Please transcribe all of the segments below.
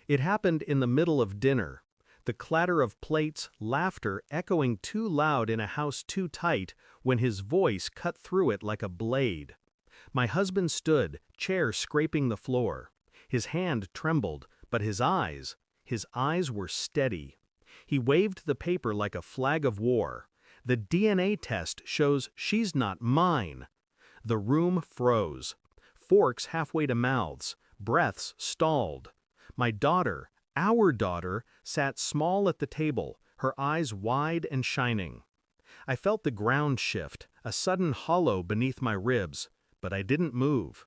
It happened in the middle of dinner. The clatter of plates, laughter echoing too loud in a house too tight, when his voice cut through it like a blade. My husband stood, chair scraping the floor. His hand trembled, but his eyes were steady. He waved the paper like a flag of war. The DNA test shows she's not mine. The room froze. Forks halfway to mouths, breaths stalled. My daughter, our daughter, sat small at the table, her eyes wide and shining. I felt the ground shift, a sudden hollow beneath my ribs, but I didn't move.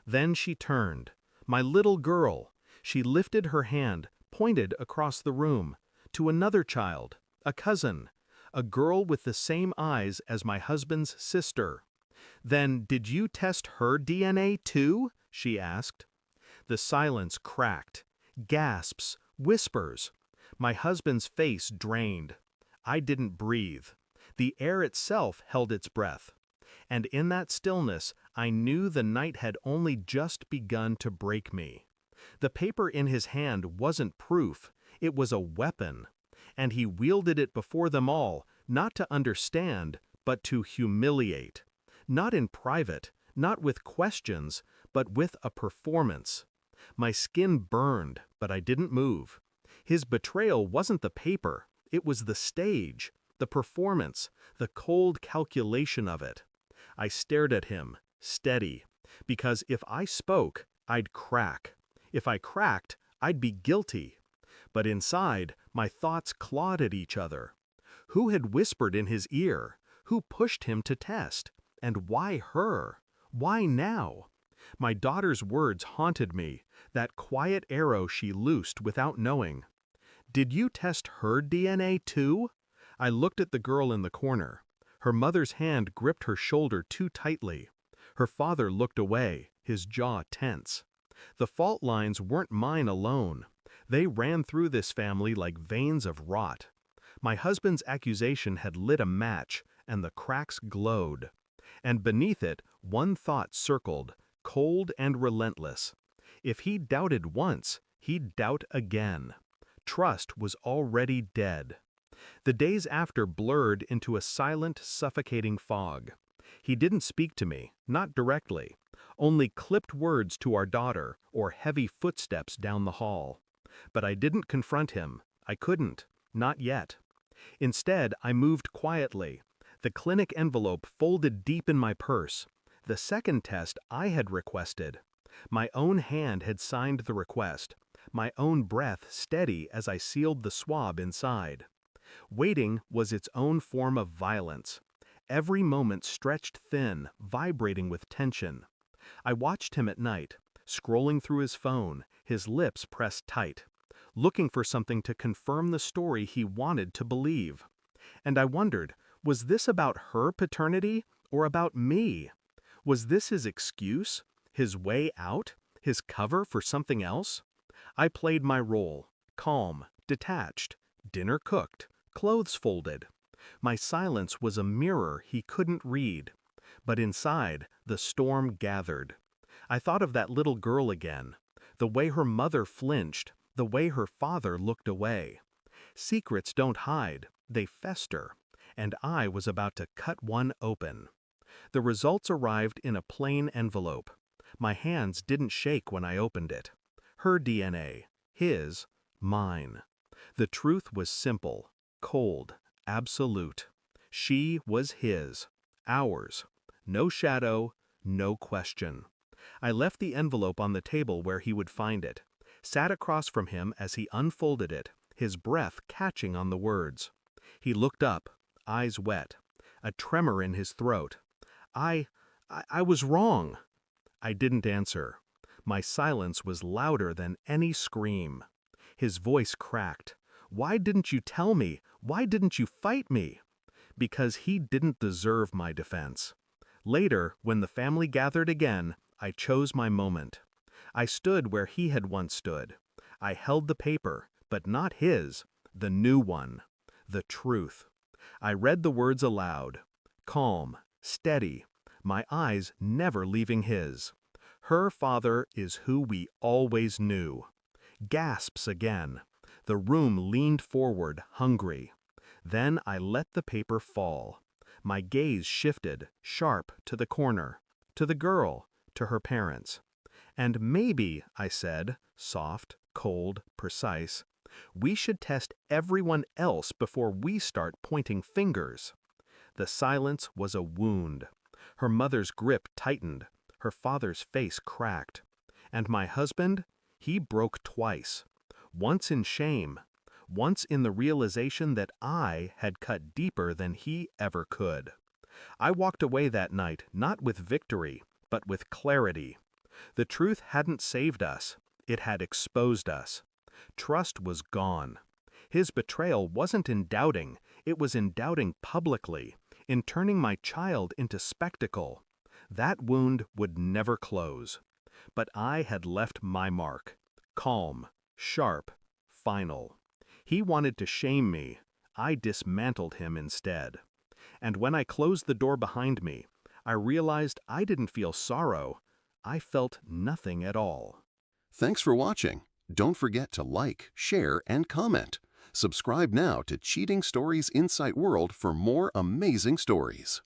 Then she turned. My little girl. She lifted her hand, pointed across the room, to another child, a cousin, a girl with the same eyes as my husband's sister. "Then did you test her DNA too?" she asked. The silence cracked. Gasps, whispers. My husband's face drained. I didn't breathe. The air itself held its breath. And in that stillness, I knew the night had only just begun to break me. The paper in his hand wasn't proof, it was a weapon. And he wielded it before them all, not to understand, but to humiliate. Not in private, not with questions, but with a performance. My skin burned, but I didn't move. His betrayal wasn't the paper, it was the stage, the performance, the cold calculation of it. I stared at him, steady, because if I spoke, I'd crack. If I cracked, I'd be guilty. But inside, my thoughts clawed at each other. Who had whispered in his ear? Who pushed him to test? And why her? Why now? My daughter's words haunted me, that quiet arrow she loosed without knowing. "Did you test her DNA too?" I looked at the girl in the corner. Her mother's hand gripped her shoulder too tightly. Her father looked away, his jaw tense. The fault lines weren't mine alone. They ran through this family like veins of rot. My husband's accusation had lit a match, and the cracks glowed. And beneath it, one thought circled, cold and relentless. If he doubted once, he'd doubt again. Trust was already dead. The days after blurred into a silent, suffocating fog. He didn't speak to me, not directly, only clipped words to our daughter or heavy footsteps down the hall. But I didn't confront him. I couldn't, not yet. Instead, I moved quietly, the clinic envelope folded deep in my purse. The second test I had requested. My own hand had signed the request, my own breath steady as I sealed the swab inside. Waiting was its own form of violence. Every moment stretched thin, vibrating with tension. I watched him at night, scrolling through his phone, his lips pressed tight, looking for something to confirm the story he wanted to believe. And I wondered, was this about her paternity or about me? Was this his excuse, his way out, his cover for something else? I played my role, calm, detached, dinner cooked, clothes folded. My silence was a mirror he couldn't read. But inside, the storm gathered. I thought of that little girl again, the way her mother flinched, the way her father looked away. Secrets don't hide, they fester, and I was about to cut one open. The results arrived in a plain envelope. My hands didn't shake when I opened it. Her DNA, his, mine. The truth was simple, cold, absolute. She was his, ours. No shadow, no question. I left the envelope on the table where he would find it, sat across from him as he unfolded it, his breath catching on the words. He looked up, eyes wet, a tremor in his throat. I was wrong. I didn't answer. My silence was louder than any scream. His voice cracked. Why didn't you tell me? Why didn't you fight me? Because he didn't deserve my defense. Later, when the family gathered again, I chose my moment. I stood where he had once stood. I held the paper, but not his, the new one, the truth. I read the words aloud, calm, steady, my eyes never leaving his. Her father is who we always knew. Gasps again. The room leaned forward, hungry. Then I let the paper fall. My gaze shifted, sharp, to the corner, to the girl, to her parents. And maybe, I said, soft, cold, precise, we should test everyone else before we start pointing fingers. The silence was a wound. Her mother's grip tightened, her father's face cracked. And my husband? He broke twice. Once in shame, once in the realization that I had cut deeper than he ever could. I walked away that night not with victory, but with clarity. The truth hadn't saved us, it had exposed us. Trust was gone. His betrayal wasn't in doubting, it was in doubting publicly, in turning my child into spectacle. That wound would never close. But I had left my mark. Calm, sharp, final. He wanted to shame me. I dismantled him instead. And when I closed the door behind me, I realized I didn't feel sorrow. I felt nothing at all. Thanks for watching. Don't forget to like, share, and comment. Subscribe now to Cheating Stories Insight World for more amazing stories.